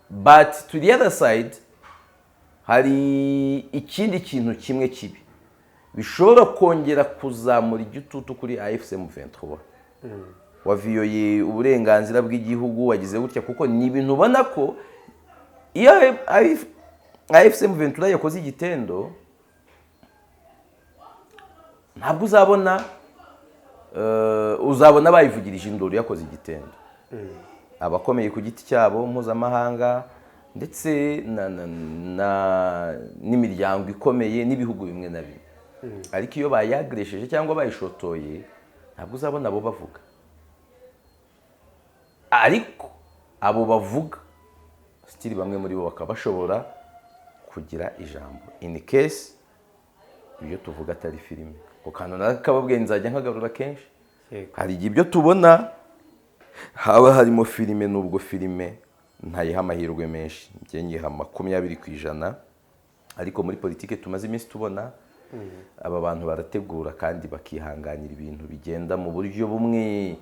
but to the other side hari ikindi kintu kimwe kibi bishobora kongera kuzamura igitutu kuri AFC M23 waviyoye uburenganzira bw'igihugu wagize gutya kuko ni ibintu ubona ko iyo AFC M23 yakoze igitendo ntabwo uzabona bayivugirije induru yakoze igitendo abakomeye ku giti cyabo mpuzamahanga ndetse n'imiryango ikomeye n'ibihugu bimwe na bimwe ariko iyo bayagresheje cyangwa bayishotoye ntabwo uzabona abo bavuga ariko abo bavuga stili bamwe muri bo bakaba bashobora kugira ijambo in case ibyo tuvuga atari filime ukano nakababwiye nzajya nkagarura kenshi hari igihe ibyo tubona haba harimo filime nubwo filime ntayiha amahirwe menshi njye nyiha 20% ariko muri politike tumaze iminsi tubona aba bantu barategura kandi bakihanganira ibintu bigenda mu buryo bumwe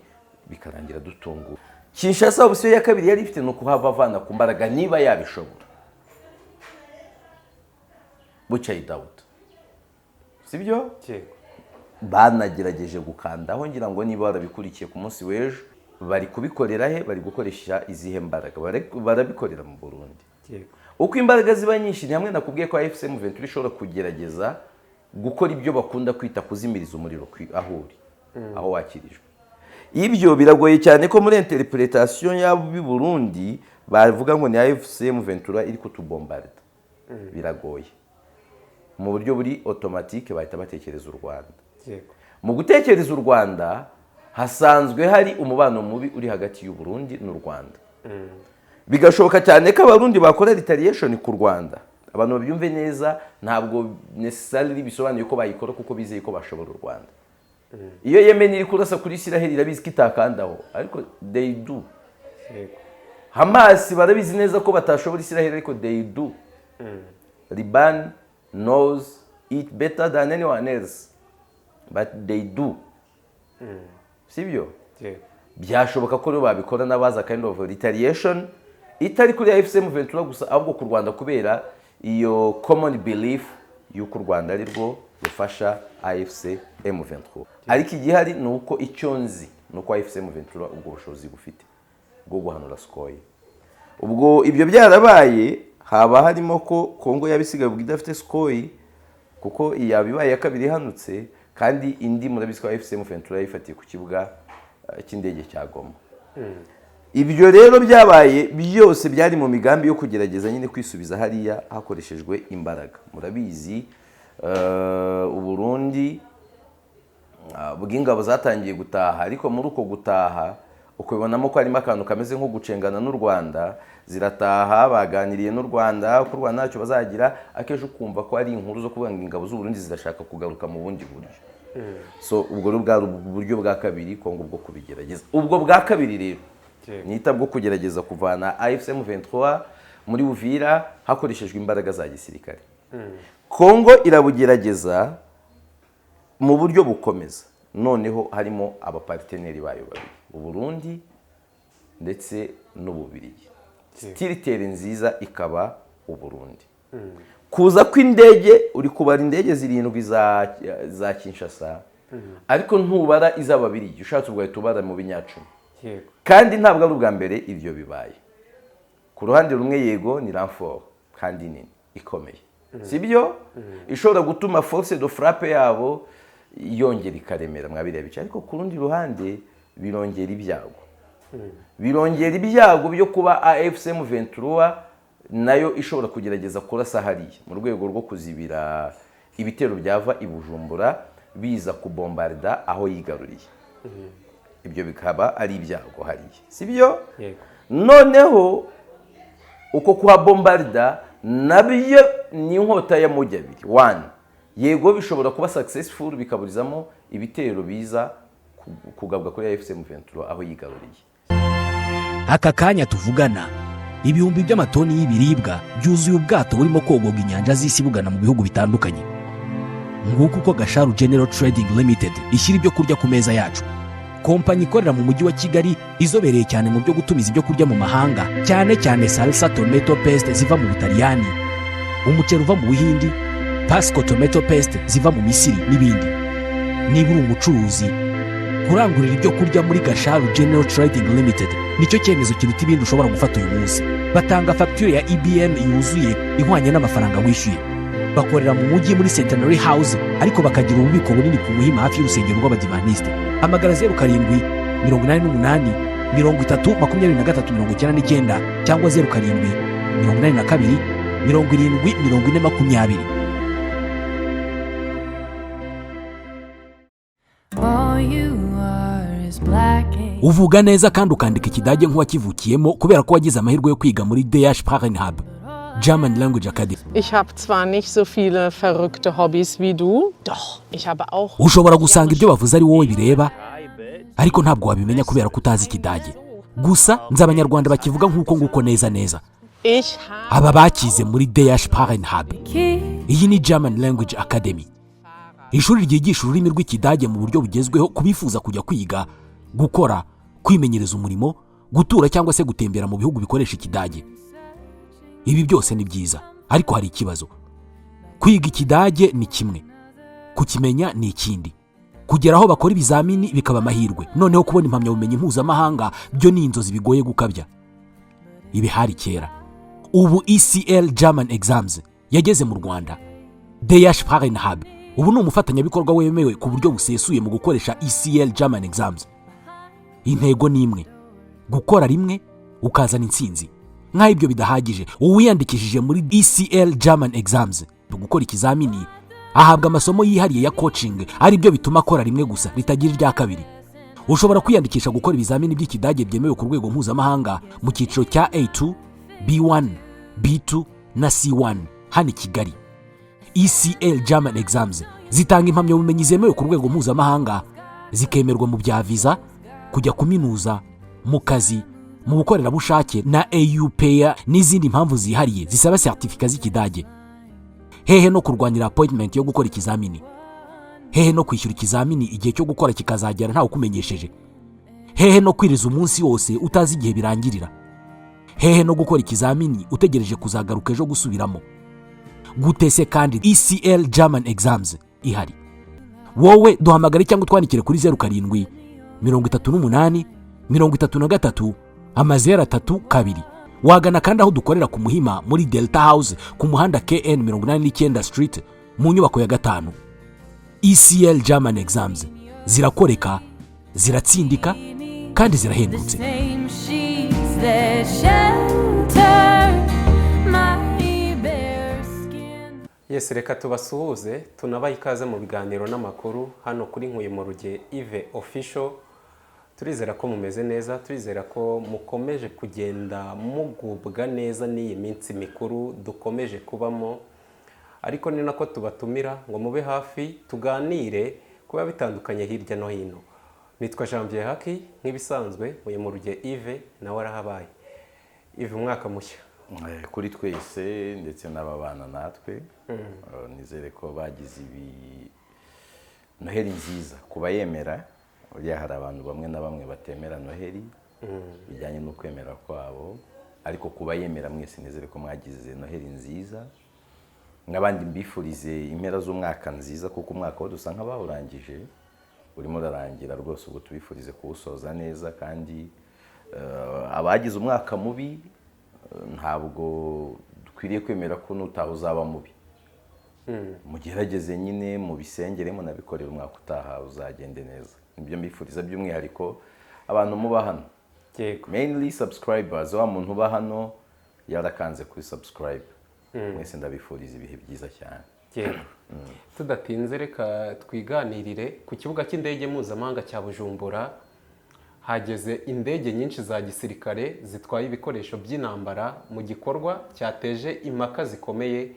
bikarangira dutungura Kinshasa option ya kabiri yari ifite no kuhavavana ku mbaraga niba yabishobora bucya idawuta sibyo banagerageje gukandaho ngira ngo niba barabikurikiye ku munsi w'ejo bari kubikorera he bari gukoresha izihe mbaraga barabikorera mu Burundi uko imbaraga ziba nyinshi ni hamwe nakubwiye ko AFC M23 ishobora kugerageza gukora ibyo bakunda kwita kuzimiriza umuriro ahuri aho wakirijwe ibyo biragoye cyane ko muri interpretation y'abo bi Burundi bavuga ngo ni AFC M23 iri kutubombarda biragoye mu buryo buri automatique bahita batekereza u Rwanda mu gutekereza u Rwanda hasanzwe hari umubano mubi uri hagati y'u Burundi n'u Rwanda bigashoboka cyane ko abarundi bakora retaliation ku Rwanda abantu babyumve neza ntabwo necessarily bisobanuye ko bayikora kuko bizeye ko bashobora u Rwanda iyo Yemen iri kurasa kuri Israel irabizi kitakandaho ariko they do Hamas barabizi neza ko batashobora Israel ariko they do Liban knows it better than anyone else but they do sibyo byashoboka ko babikora nabaza kind of retaliation itari kuri AFC M23 gusa ahubwo ku Rwanda kubera iyo common belief y'uko u Rwanda ari rwo rufasha AFC M23 ariko igihari nuko icyonzi nuko AFC M23 ubwo bushobozi bufite bwo guhanura Skoye ubwo ibyo byarabaye haba harimo ko Kongo yabisigaye bwidafite Skoye kuko iyabibaye ya kabiri hanutse kandi indi murabizi ko AFC M23 yifatiye ku kibuga cy'indege cya Goma ibyo rero byabaye byose byari mu migambi yo kugerageza nyine kwisubiza hariya hakoreshejwe imbaraga murabizi u Burundi bw'ingabo zatangiye gutaha ariko muri uko gutaha ukubonamo ko harimo akantu kameze nko gucengana n'u Rwanda zirataha baganiriye n'u Rwanda ko u Rwanda ntacyo bazagira akeje ukumva ko ari inkuru zo kuvuga ngo ingabo z'u Burundi zirashaka kugaruka mu bundi buryo so ubwo rubwa buryo bwa kabiri Kongo bwo kubigerageza ubwo bwa kabiri rero nita bwo kugerageza kuvana AFC M23 muri Uvira hakoreshejwe imbaraga za gisirikare Kongo irabugerageza mu buryo bukomeza noneho harimo abaparteneri bayo babiri u Burundi ndetse n'Ububiligi stilitere nziza ikaba u Burundi kuza kw'indege uri kubara indege zirindwi za Kinshasa ariko ntubara iz'Ababiligi ushatse ubwo tubara mu binyacumi kandi ntabwo ari ubwa mbere ibyo bibaye ku ruhande rumwe yego ni renfort kandi nini ikomeye sibyo ishobora gutuma force de frappe yabo yongera ikaremera mwabiriya bice ariko ku rundi ruhande birongera ibyago byo kuba AFC M23 nayo ishobora kugerageza kurasa hariya mu rwego rwo kuzibira ibitero byava i Bujumbura biza kubombarda aho yigaruriye ibyo bikaba ari ibyago hariya sibyo noneho uko kuhabombarda nabyo ni inkota ya mujya abiri one yego bishobora kuba successful bikaburizamo ibitero biza kugabwa kuri AFC M23 aho yigaruriye aka kanya tuvugana ibihumbi by'amatoni y'ibiribwa byuzuye ubwato burimo kogoga inyanja z'isi bugana mu bihugu bitandukanye nguko uko Gasharu General Trading Limited ishyira ibyo kurya ku meza yacu kompanyi ikorera mu mujyi wa Kigali izobereye cyane mu byo gutumiza ibyo kurya mu mahanga, cyane cyane salsa tomato paste ziva mu Butaliyani, umuceri uva mu Buhindi, Pasco tomato paste ziva mu Misiri n'ibindi. Niba uri umucuruzi, kurangurira ibyo kurya muri Gasharu General Trading Limited nicyo cyemezo kiruta ibindi ushobora gufata uyu munsi. Batanga fagitire ya EBM yuzuye ihwanye n'amafaranga wishyuye. Bakorera mu mujyi muri Centenary House, ariko bakagira ububiko bunini ku Muhima hafi y'urusengero rw'Abadivaniste. Hamagara 0788 30 23 99 cyangwa 07 82 70 40 20. Uvuga neza kandi ukandika Ikidage nk'uwakivukiyemo kubera ko wagize amahirwe yo kwiga muri DH Sprachenhub, German Language Academy. Ich habe zwar nicht so viele verrückte Hobbys wie du, doch ich habe auch. Ushobora gusanga ibyo bavuze ari wowe bireba, ariko ntabwo wabimenya kubera ko utazi Ikidage. Gusa nzi Abanyarwanda bakivuga nk'uko nguko neza neza. Aba bakize muri DH Sprachenhub. Iyi ni German Language Academy. Ishuri ryigisha ururimi rw'Ikidage mu buryo bugezweho kubifuza kujya kwiga, gukora, kwimenyereza umurimo, gutura cyangwa se gutembera mu bihugu bikoresha Ikidage. Ibi byose ni byiza, ariko hari ikibazo. Kwiga Ikidage ni kimwe, kukimenya ni ikindi. Kugera aho bakora ibizamini bikaba amahirwe, noneho kubona impamyabumenyi mpuzamahanga byo ni inzozi bigoye gukabya. Ibi hari kera. Ubu ECL German Exams yageze mu Rwanda. DH Sprachenhub ubu ni umufatanyabikorwa wemewe ku buryo busesuye mu gukoresha ECL German Exams. Intego ni imwe, gukora rimwe ukazana intsinzi. Nk'aho ibyo bidahagije, uwiyandikishije muri ECL German Exams gukora ikizamini ahabwa amasomo yihariye ya coaching, ari byo bituma akora rimwe gusa ritagira irya kabiri. Ushobora kwiyandikisha gukora ibizamini by'Ikidage byemewe ku rwego mpuzamahanga mu cyiciro cya A2, B1, B2 na C1 hano i Kigali. ECL German Exams zitanga impamyabumenyi zemewe ku rwego mpuzamahanga, zikemerwa mu bya visa, kujya kuminuza, mu kazi, mu bukorerabushake na AU Payer n'izindi mpamvu zihariye zisaba certificat z'Ikidage. Hehe no kurwanira appointment yo gukora ikizamini. Hehe no kwishyura ikizamini igihe cyo gukora kikazagera ntawe ukumenyesheje. Hehe no kwiriza umunsi wose utazi igihe birangirira. Hehe no gukora ikizamini utegereje kuzagaruka ejo gusubiramo. Gutese kandi ECL German Exams ihari. Wowe duhamagare cyangwa twandikire kuri 07 38 33 032. Wagana kandi aho dukorera ku Muhima muri Delta House ku muhanda KN 89 Street mu nyubako ya 5. ECL German Exams zirakoreka, ziratsindika kandi zirahendutse. Yes, reka tubasuhuze, tunabaye ikaze mu biganiro n'amakuru hano kuri Nkuyumuruge Yves Official. Turizera ko mumeze neza, turizera ko mukomeje kugenda mugubwa neza n'iyi minsi mikuru dukomeje kubamo, ariko ni nako tubatumira ngo mube hafi tuganire kuba bitandukanye hirya no hino. Nitwa Janvier Haki, nk'ibisanzwe Nkuyumuruge Yves nawe arahabaye. Yves, umwaka mushya kuri twese ndetse n'ababana natwe. Nizere ko bagize Noheli nziza kubayemera. Uriya hari abantu bamwe na bamwe batemera Noheli bijyanye no kwemera kwabo, ariko kubayemera mwese nizere ko mwagize Noheli nziza. N'abandi mbifurize impera z'umwaka nziza, kuko umwaka wo dusa nk'abawurangije urimo urarangira rwose, ubwo tubifurize kuwusoza neza. Kandi abagize umwaka mubi ntabwo dukwiriye kwemera ko n'utaha uzaba mubi. Mugerageze nyine mu bisengere munabikorera umwaka utaha uzagende neza. Nibyo mbifuriza by'umwihariko abantu muba hano. Mainly subscribers, wa muntu uba hano yarakanze kuri subscribe. Mwese ndabifuriza ibihe byiza cyane. Tudatinze reka twiganirire ku kibuga cy'indege mpuzamahanga cya Bujumbura. Hageze indege nyinshi za gisirikare zitwaye ibikoresho by'intambara mu gikorwa cyateje impaka zikomeye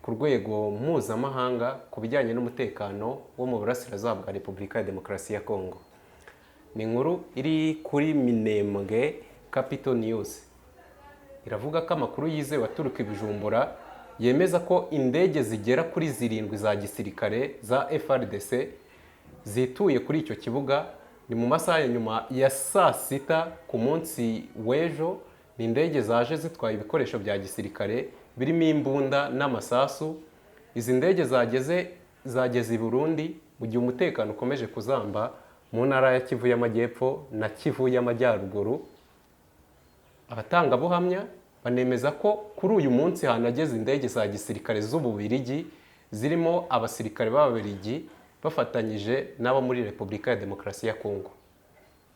ku rwego mpuzamahanga ku bijyanye n'umutekano wo mu burasirazuba bwa Repubulika ya Demokarasi ya Kongo. Ni inkuru iri kuri Minembwe Capital News. Iravuga ko amakuru yizewe aturuka i Bujumbura yemeza ko indege zigera kuri 7 za gisirikare za FARDC zituye kuri icyo kibuga ni mu masaha ya nyuma ya saa sita ku munsi w'ejo. Ni indege zaje zitwaye ibikoresho bya gisirikare birimo imbunda n'amasasu. Izi ndege zageze i Burundi mu gihe umutekano ukomeje kuzamba mu ntara ya Kivu y'Amajyepfo na Kivu y'Amajyaruguru. Abatangabuhamya banemeza ko kuri uyu munsi hanageze indege za gisirikare z'Ububiligi zirimo abasirikare b'Ababiligi bafatanyije n'abo muri Repubulika ya Demokarasi ya Kongo.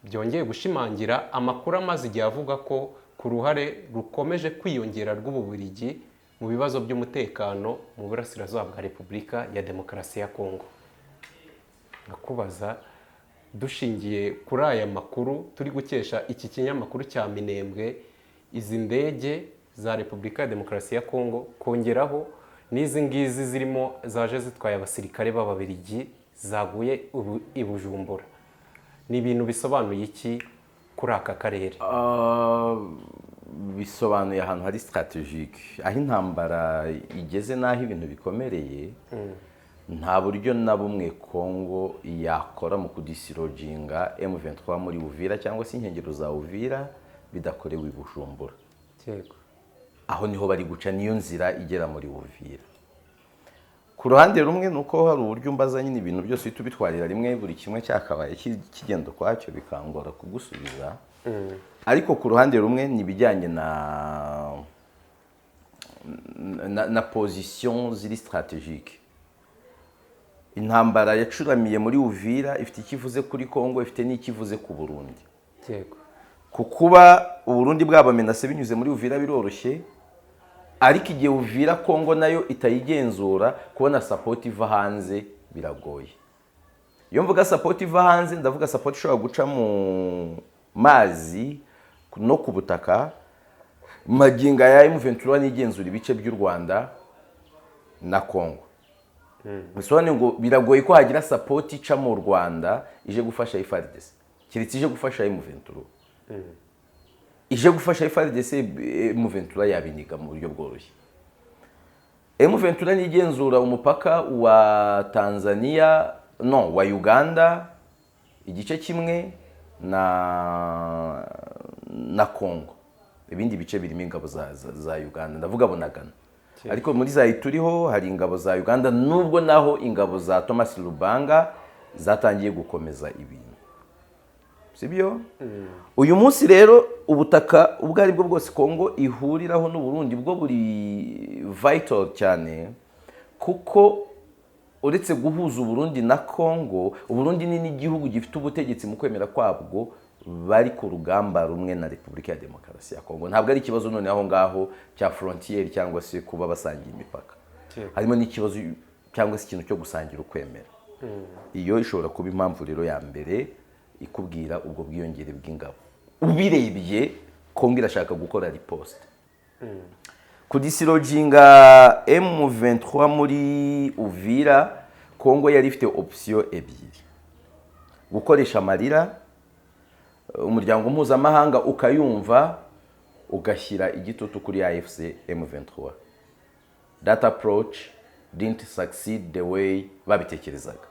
Byongeye gushimangira amakuru amaze igihe avuga ko ku ruhare rukomeje kwiyongera rw'Ububiligi mu bibazo by'umutekano mu burasirazuba bwa Repubulika ya Demokarasi ya Kongo. Nakubaza, dushingiye kuri aya makuru turi gukesha iki kinyamakuru cya Minembwe, izi ndege za Repubulika ya Demokarasi ya Kongo kongeraho n'izi ngizi zirimo zaje zitwaye abasirikare b'Ababiligi zaguye i Bujumbura, ni ibintu bisobanuye iki kuri aka karere? Bisobanuye ahantu hari strategique, aho intambara igeze n'aho ibintu bikomereye. Nta buryo na bumwe Kongo yakora mu kudisiroginga M23 muri Uvira cyangwa se inkengero za Uvira bidakorewe i Bujumbura. Yego. Aho niho bari guca, niyo nzira igera muri Uvira. Ku ruhande rumwe nuko hari uburyo mbaza nyine ibintu byose bitubitwarira rimwe, buri kimwe cyakabaye kigenda kwacyo bikangora kugusubiza. Ariko ku ruhande rumwe nibijyanye na position ziri strategique. Intambara yacuramiye muri Uvira ifite ikivuze kuri Kongo, ifite n'ikivuze ku Burundi. Yego. Kukuba Uburundi bwabamenase binyuze muri Uvira biroroshye, ariko igihe Uvira Kongo nayo itayigenzura, kubona support iva hanze biragoye. Iyo mvuga support iva hanze, ndavuga support ishobora guca mu mazi no ku butaka. Maginga ya M23 n'igenzura ibice by'u Rwanda na Kongo. Bisobanuye ngo biragoye ko hagira support ica mu Rwanda ije gufasha FARDC. Kiretse ije gufasha M23. Ije gufasha FARDC, M23 yabiniga mu buryo bworoshye. M23 n'igenzura umupaka wa Tanzania, wa Uganda igice kimwe na Kongo. Ibindi bice birimo ingabo za Uganda, ndavuga Bunagana. Ariko muri za turiho hari ingabo za Uganda, nubwo naho ingabo za Thomas Lubanga zatangiye gukomeza ibintu. Sibyo? Uyu munsi rero ubutaka ubwo ari bwo bwose Kongo ihuriraho n'u Burundi bwo buri vital cyane, kuko uretse guhuza Burundi na Kongo, Burundi ni n'igihugu gifite ubutegetsi mu kwemera kwabwo bari ku rugamba rumwe na Repubulika ya Demokarasi ya Kongo. Ntabwo ari ikibazo none aho ngaho cya frontier cyangwa se kuba basangiye imipaka. Harimo n'ikibazo cyangwa se ikintu cyo gusangira ukwemera. Iyo ishobora kuba impamvu rero ya mbere ikubwira ubwo bwiyongere bw'ingabo. Ubirebye Kongo irashaka gukora riposte. Kudisiroginga M23 muri Uvira, Kongo yari ifite option ebyiri. Gukoresha amarira, umuryango mpuzamahanga ukayumva, ugashyira igitutu kuri AFC M23. That approach didn't succeed the way babitekerezaga.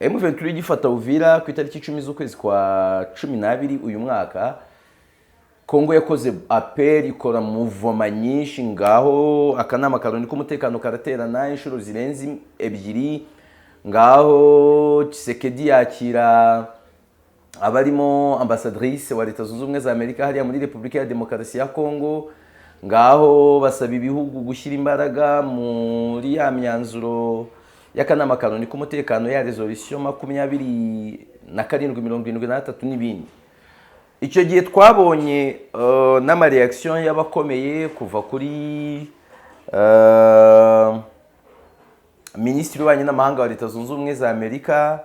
M23 igifata Uvira ku itariki 10 z'ukwezi kwa 12 uyu mwaka. Kongo yakoze apel, ikora muvoma nyinshi, ngaho akanama karoni k'umutekano karaterana inshuro zirenze ebyiri, ngaho Tshisekedi yakira abarimo ambassadrice wa Leta Zunze Ubumwe za Amerika hariya muri Repubulika ya Demokarasi ya Kongo, ngaho basaba ibihugu gushyira imbaraga muri ya myanzuro y'akanama karoni k'umutekano ya resolution 2773 n'ibindi. Icyo gihe twabonye n'amareaction y'abakomeye kuva kuri Minisitiri w'Ububanyi n'Amahanga wa Leta Zunze Ubumwe za Amerika,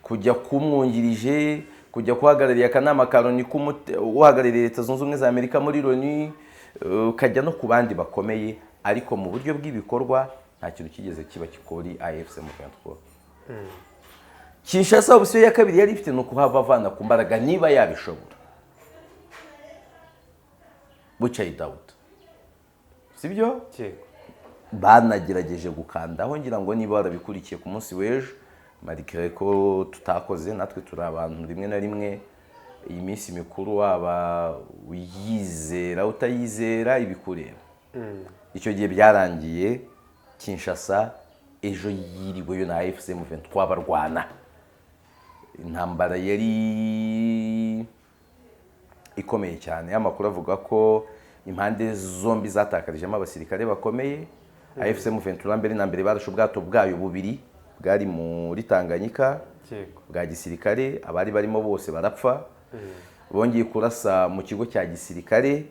kujya kumwungirije, kujya kuhagararira akanama karoni uhagarariye Leta Zunze Ubumwe za Amerika muri Loni, kajya no ku bandi bakomeye, ariko mu buryo bw'ibikorwa nta kintu kigeze kiba kikori AFC M23. Kinshasa option ya kabiri yari ifite no kuhavana ku mbaraga niba yabishobora. Bucya idawuta. Sibyo? Yego. Banagerageje gukandaho, ngira ngo niba barabikurikiye ku munsi w'ejo, malgré ko tutakoze natwe turi abantu rimwe na rimwe iyi minsi mikuru waba uyizera utayizera ibikureba. Icyo gihe byarangiye Kinshasa ejo yiriweyo na AFC M23 barwana. Intambara yari ikomeye cyane. Amakuru avuga ko impande zombi zatakarijemo abasirikare bakomeye. AFC M23 mbere na mbere barashe ubwato bwayo bubiri bwari muri Tanganyika bwa gisirikare, abari barimo bose barapfa. Bongeye kurasa mu kigo cya gisirikare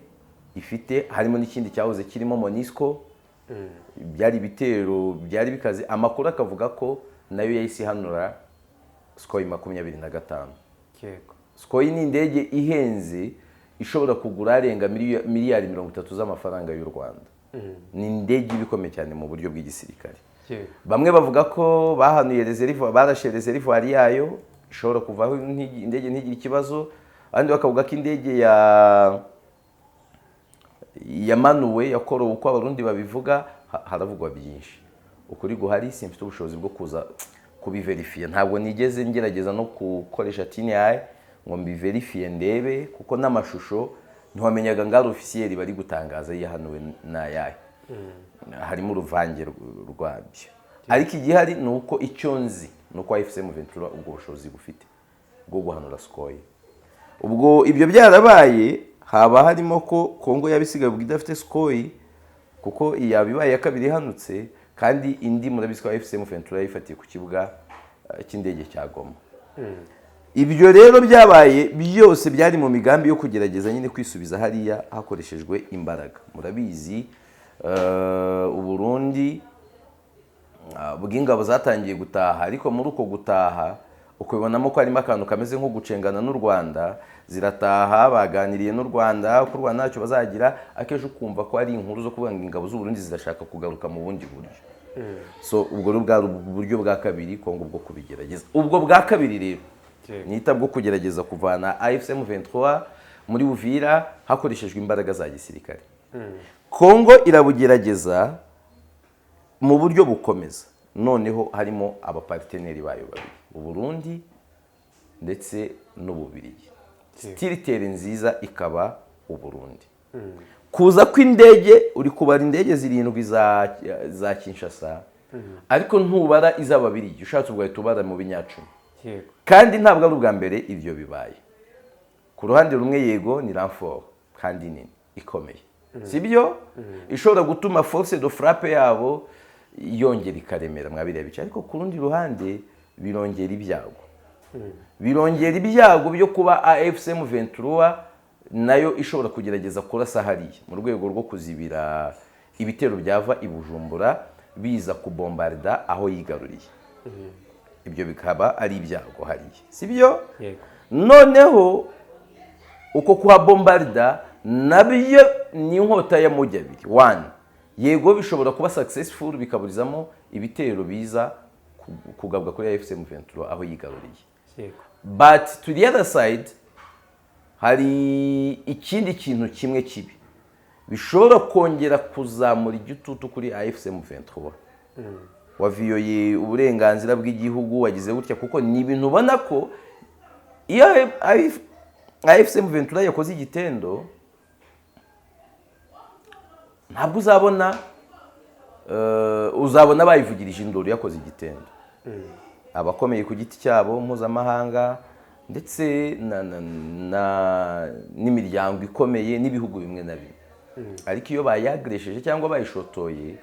ifite, harimo n'ikindi cyahoze kirimo MONUSCO. Byari bitero byari bikaze. Amakuru akavuga ko nayo yahise hanura Sukhoi 25. Sukhoi ni indege ihenze ishobora kugura arenga miliyari 30 z'amafaranga y'u Rwanda. Ni indege ibikomeye cyane mu buryo bw'igisirikare. Bamwe bavuga ko bahanuye reserve, barashe reserve yayo ishobora kuvaho indege ntigire ikibazo. Abandi bakavuga ko indege yamanuwe yakorowe uko abarundi babivuga. Haravugwa byinshi. Ukuri guhari simfite ubushobozi bwo kuza kubiverifiye. Ntabwo nigeze ngerageza no gukoresha TNI ngo mbiverifiye ndebe, kuko n'amashusho ntiwamenyaga ngari officiel bari gutangaza yahanuwe nayahe. Harimo uruvange rwabyo. Ariko igihari nuko icyo nzi nuko AFC M23 ubwo bushobozi bufite bwo guhanura Sukhoi. Ubwo ibyo byarabaye, haba harimo ko Kongo yabisigaye ubwo idafite Sukhoi, kuko iyabibaye ya kabiri hanutse, kandi indi murabiswa AFC M23 yifatiye ku kibuga cy'indege cya Goma. Ibyo rero byabaye byose byari mu migambi yo kugerageza nyine kwisubiza hariya hakoreshejwe imbaraga. Murabizi Uburundi bw'ingabo zatangiye gutaha, ariko muri uko gutaha ukubonamo ko harimo akantu kameze nko gucengana n'u Rwanda. Zirataha baganiriye n'u Rwanda ko u Rwanda ntacyo bazagira, akeje ukumva ko ari inkuru zo kuvuga ngo ingabo z'u Burundi zidashaka kugaruka mu bundi buryo. So ubwo bwa buryo bwa kabiri Kongo bwo kubigerageza. Ubwo bwa kabiri rero nita bwo kugerageza kuvana AFC M23 muri Uvira hakoreshejwe imbaraga za gisirikare. Kongo irabugerageza mu buryo bukomeza. Noneho harimo abaparteneri bayo babiri, Uburundi ndetse n'Ububirigi. Territoire nziza ikaba Uburundi. Kuza kw'indege uri kubara indege zirindwi za Kinshasa, ariko ntubara iz'Ababirigi. Ushatse ubwo tubara mu binyacumi. Kandi ntabwo ari ubwa mbere ibyo bibaye. Ku ruhande rumwe yego ni renfort kandi nini ikomeye. Sibyo ishobora gutuma force de frappe yabo yongera ikaremera mwabireba bice, ariko ku rundi ruhande birongera ibyago. Birongera ibyago byo kuba AFC M23 nayo ishobora kugerageza kurasa hariya mu rwego rwo kuzibira ibitero byava i Bujumbura biza kubombarda aho yigaruriye. Ibyo bikaba ari ibyago hariya, sibyo? Noneho uko kuhabombarda nabyo ni inkota ya mujya abiri. One, yego bishobora kuba successful bikaburizamo ibitero biza kugabwa kuri AFC M23 aho yigaruriye. But to the other side hari ikindi kintu kimwe kibi bishobora kongera kuzamura igitutu kuri AFC M23. Waviyoye uburenganzira bw'igihugu, wagize gutya, kuko ni ibintu ubona ko iyo AFC M23 yakoze igitendo ntabwo uzabona bayivugirije induru yakoze igitendo. Abakomeye ku giti cyabo mpuzamahanga ndetse n'imiryango ikomeye n'ibihugu bimwe na bimwe. Ariko iyo bayagresheje cyangwa bayishotoye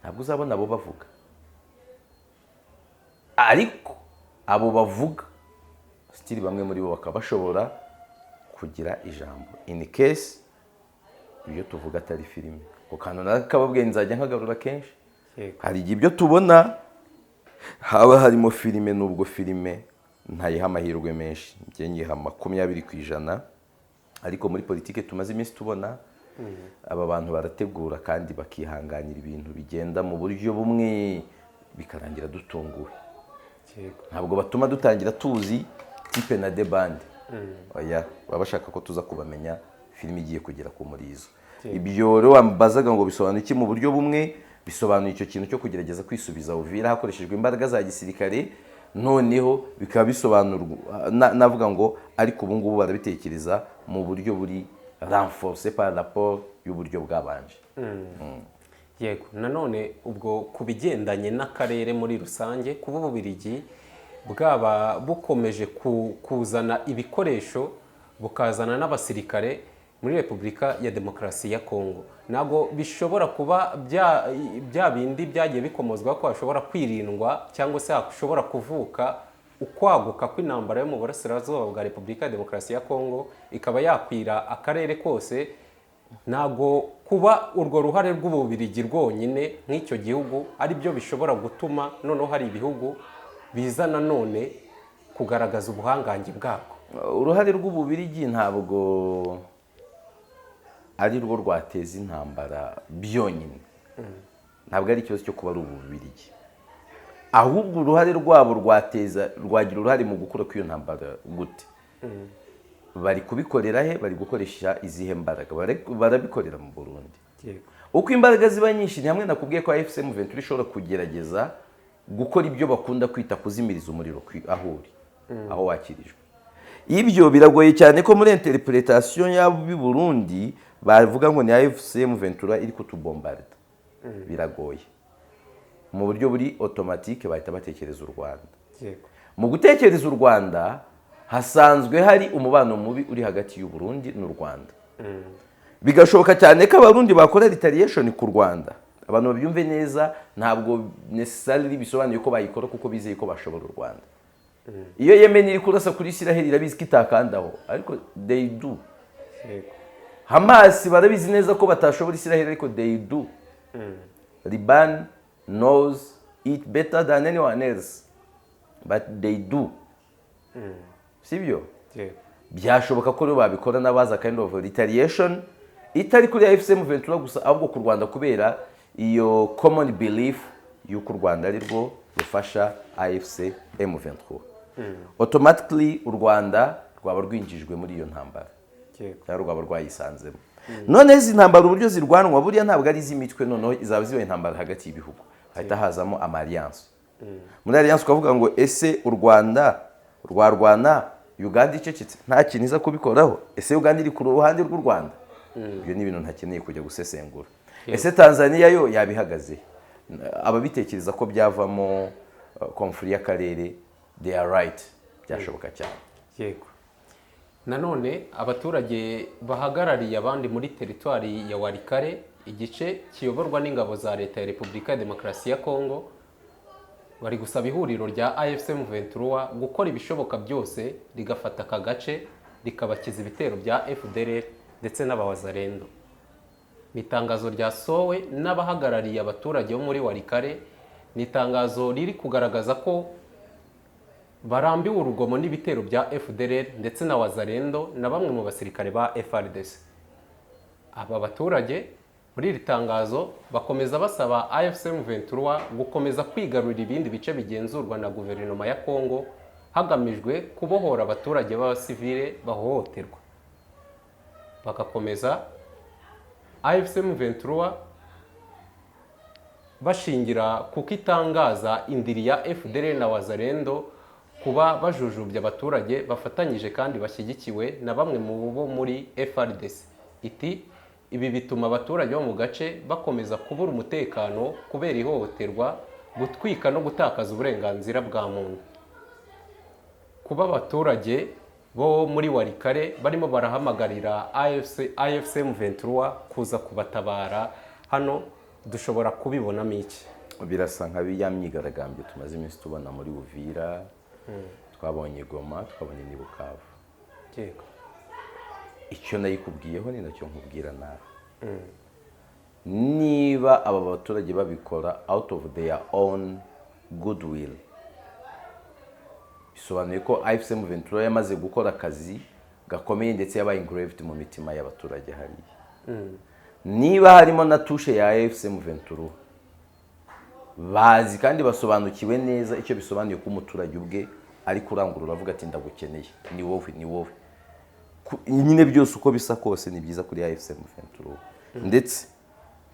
ntabwo uzabona abo bavuga. Ariko abo bavuga stili bamwe muri bo bakaba bashobora kugira ijambo in case iyo tuvuga atari filime. Ukano nakababwiye nzajya nkagarura kenshi. Hari ibyo tubona haba harimo filime, nubwo filime ntayiha amahirwe menshi, njye nyiha 20%. Ariko muri politike tumaze iminsi tubona aba bantu barategura kandi bakihanganira ibintu bigenda mu buryo bumwe bikarangira dutunguwe. Ntabwo batuma dutangira tuzi type na debande. Oya, babashaka ko tuza kubamenya filime igiye kugera ku murizo. Ibyo rero wambazaga ngo bisobanura iki mu buryo bumwe, bisobanuye icyo kintu cyo kugerageza kwisubiza Uvira hakoreshejwe imbaraga za gisirikare noneho bikaba bisobanurwa navuga ngo ariko ubu ngubu barabitekereza mu buryo buri renforcé par rapport y'uburyo bwabanje. Yego, nanone ubwo ku bigendanye n'akarere muri rusange, kuba Ububiligi bwaba bukomeje kuzana ibikoresho bukazana n'abasirikare muri Repubulika ya Demokarasi ya Kongo, ntabwo bishobora kuba bya bindi byagiye bikomozwa ko hashobora kwirindwa cyangwa se hashobora kuvuka ukwaguka kw'intambara yo mu burasirazuba bwa Repubulika ya Demokarasi ya Kongo ikaba yakwira akarere kose. Ntabwo kuba urwo ruhare rw'Ububiligi rwonyine nk'icyo gihugu ari byo bishobora gutuma noneho hari ibihugu biza nanone kugaragaza ubuhangange bwabwo. Uruhare rw'Ububiligi ntabwo ari rwo rwateza intambara byonyine, ntabwo ari ikibazo cyo kuba ari Ububiligi, ahubwo uruhare rwabo rwagira uruhare mu gukura kw'iyo ntambara gute. Bari kubikorera he? Bari gukoresha izihe mbaraga? Barabikorera mu Burundi. Uko imbaraga ziba nyinshi ni hamwe nakubwiye ko AFC M23 ishobora kugerageza gukora ibyo bakunda kwita kuzimiriza umuriro aho uri, aho wakirijwe. Ibyo biragoye cyane ko muri interpretation y'abo b'i Burundi bavuga ngo ni AFC M23 iri kutubombarda. Biragoye. Mu buryo buri automatique bahita batekereza u Rwanda. Mu gutekereza u Rwanda hasanzwe hari umubano mubi uri hagati y'u Burundi n'u Rwanda. Bigashoboka cyane ko abarundi bakora retaliation ku Rwanda. Abantu babyumve neza, ntabwo necessarily bisobanuye ko bayikora kuko bizeye ko bashobora u Rwanda. Iyo Yemen iri kurasa kuri Israel irabizi ko itakandaho, ariko they do. Hamas barabizi neza ko batashobora Israel, ariko they do. Liban knows it better than anyone else, but they do. Sibyo? Byashoboka ko rero babikora n'abaza kind of retaliation itari kuri AFC M23 gusa, ahubwo ku Rwanda kubera iyo common belief y'uko u Rwanda ari rwo rufasha AFC M23. Automatically u Rwanda rwaba rwinjijwe muri iyo ntambara, cyangwa rwaba rwayisanzemo. None izi ntambara uburyo zirwanwa buriya ntabwo ari iz'imitwe, noneho izaba zibaye intambara hagati y'ibihugu, hahita hazamo alliance. Muri alliance ukavuga ngo ese u Rwanda rwarwana Uganda icecetse nta kintu iza kubikoraho, ese Uganda iri ku ruhande rw'u Rwanda? Ibyo ni ibintu ntakeneye kujya gusesengura. Ese Tanzania yo yabihagaze? Ababitekereza ko byavamo conflict y'akarere, they are right, byashoboka cyane. Yego. Nanone abaturage bahagarariye abandi muri teritwari ya Walikale, igice kiyoborwa n'ingabo za leta ya Repubulika ya Demokarasi ya Kongo, bari gusaba ihuriro rya AFC M23 gukora ibishoboka byose rigafata aka gace rikabakiza ibitero bya FDLR ndetse n'abawazarendo. Ni itangazo ryasohowe n'abahagarariye abaturage bo muri Walikale, ni itangazo riri kugaragaza ko barambiwe urugomo n'ibitero bya FDLR ndetse na wazarendo na bamwe mu basirikare ba FARDC. Aba baturage muri iri tangazo bakomeza basaba AFC M23 gukomeza kwigarurira ibindi bice bigenzurwa na guverinoma ya Kongo hagamijwe kubohora abaturage b'abasivile bahohoterwa. Bagakomeza AFC M23 bashingira kuko itangaza indiri ya FDLR na wazarendo kuba bajujubya abaturage bafatanyije kandi bashyigikiwe na bamwe mu bo muri FARDC. Iti ibi bituma abaturage bo mu gace bakomeza kubura umutekano kubera ihohoterwa, gutwika no gutakaza uburenganzira bwa muntu. Kuba abaturage bo muri Walikale barimo barahamagarira AFC M23 kuza kubatabara hano dushobora kubibonamo iki? Birasa nka biya myigaragambyo tumaze iminsi tubona muri Uvira, twabonye Goma, twabonye ni Bukavu. Yego. Icyo nayikubwiyeho ni nacyo nkubwira nawe. Niba aba baturage babikora out of their own goodwill, bisobanuye ko AFC M23 yamaze gukora akazi gakomeye ndetse yabaye engraved mu mitima y'abaturage hariya. Niba harimo na tushe ya AFC M23, bazi kandi basobanukiwe neza icyo bisobanuye ko umuturage ubwe ari kurangurura avuga ati ndagukeneye, ni wowe. Nyine byose uko bisa kose ni byiza kuri AFC M23. Ndetse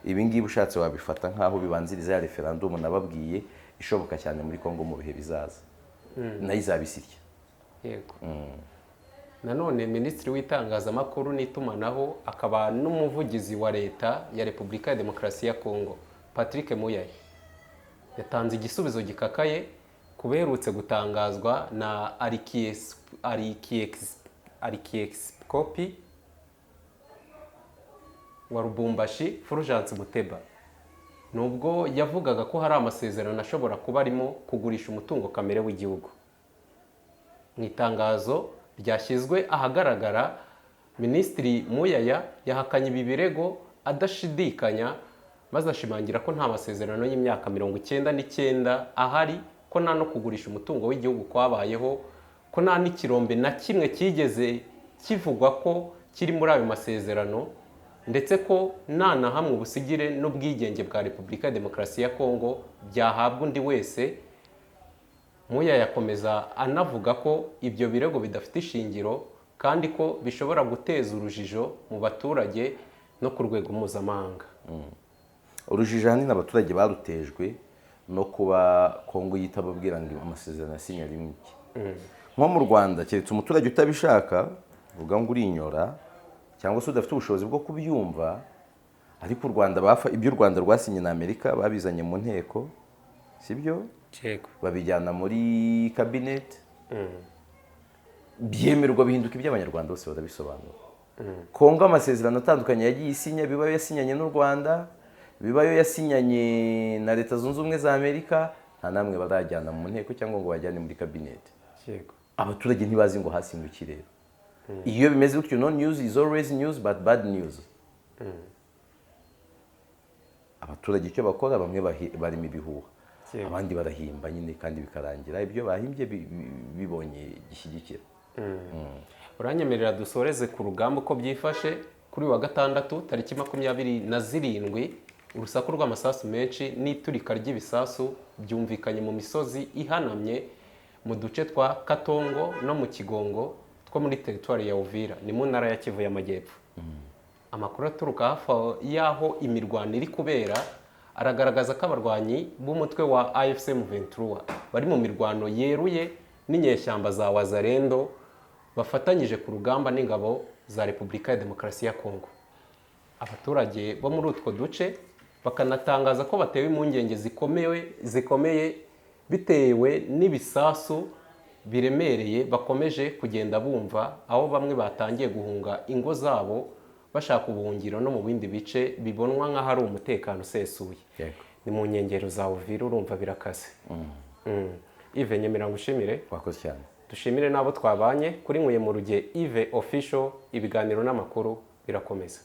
ibi ngibi ushatse wabifata nkaho bibanziriza ya referendum nababwiye ishoboka cyane muri Kongo mu bihe bizaza. nayo izabisirya. yego. Nanone minisitiri w'itangazamakuru n'itumanaho akaba n'umuvugizi wa leta ya Repubulika ya Demokarasi ya Kongo Patrick Muyaya yatanze igisubizo gikakaye kuberutse gutangazwa na Arikiepiskopi wa Lubumbashi Fulgence Muteba, nubwo yavugaga ko hari amasezerano ashobora kuba arimo kugurisha umutungo kamere w'igihugu. Mu itangazo ryashyizwe ahagaragara, Minisitiri Muyaya yahakanye ibi birego adashidikanya, maze ashimangira ko nta masezerano y'imyaka 99 ahari, ko nta no kugurisha umutungo w'igihugu kwabayeho, ko nta n'ikirombe na kimwe kigeze kivugwa ko kiri muri ayo masezerano, ndetse ko nta na hamwe ubusigire n'ubwigenge bwa Repubulika ya Demokarasi ya Kongo byahabwa undi wese. Muyaya yakomeza anavuga ko ibyo birego bidafite ishingiro kandi ko bishobora guteza urujijo mu baturage no ku rwego mpuzamahanga. Urujijo ahanini abaturage barutejwe no kuba Kongo yitababwira ngo amasezerano yasinya rimwe. Nko mu Rwanda keretse umuturage utabishaka uvuga ngo urinyora cyangwa se udafite ubushobozi bwo kubyumva, ariko u Rwanda ibyo u Rwanda rwasinye na Amerika babizanye mu nteko, sibyo? Babijyana muri cabinet, byemerwa bihinduka iby'abanyarwanda bose barabisobanura. Kongo amasezerano atandukanye yagiye isinya, bibayo yasinyanye n'u Rwanda, bibayo yasinyanye na Leta Zunze Ubumwe za Amerika, nta namwe barajyana mu nteko cyangwa ngo bajyane muri cabinet. Abaturage ntibazi ngo hasinduki rero. Iyo bimeze gutyo, no news is always news but bad news. Abaturage icyo bakora, bamwe barimo ibihuha, abandi barahimba nyine kandi bikarangira ibyo bahimbye bibonye gishyigikira. Uranyemerera dusoreze ku rugamba uko byifashe kuri wa gatandatu tariki 27, urusaku rw'amasasu menshi n'iturika ry'ibisasu byumvikanye mu misozi ihanamye mu duce twa Katongo no mu Kigongo two muri teritwari ya Uvira, ni mu ntara ya Kivu y'Amajyepfo. Amakuru aturuka hafi y'aho imirwano iri kubera aragaragaza ko abarwanyi b'umutwe wa AFC M23 bari mu mirwano yeruye n'inyeshyamba za Wazalendo bafatanyije ku rugamba n'ingabo za Repubulika ya Demokarasi ya Kongo. Abaturage bo muri utwo duce bakanatangaza ko batewe impungenge zikomeye bitewe n'ibisasu biremereye bakomeje kugenda bumva, aho bamwe batangiye guhunga ingo zabo bashaka ubuhungiro no mu bindi bice bibonwa nk'ahari umutekano usesuye. Ni mu nkengero za Uvira, urumva birakaze. Yves Nyamirango ushimire. Wakoze cyane. Dushimire n'abo twabanye kuri Nkuye mu Ruge Yves Official, ibiganiro n'amakuru birakomeza.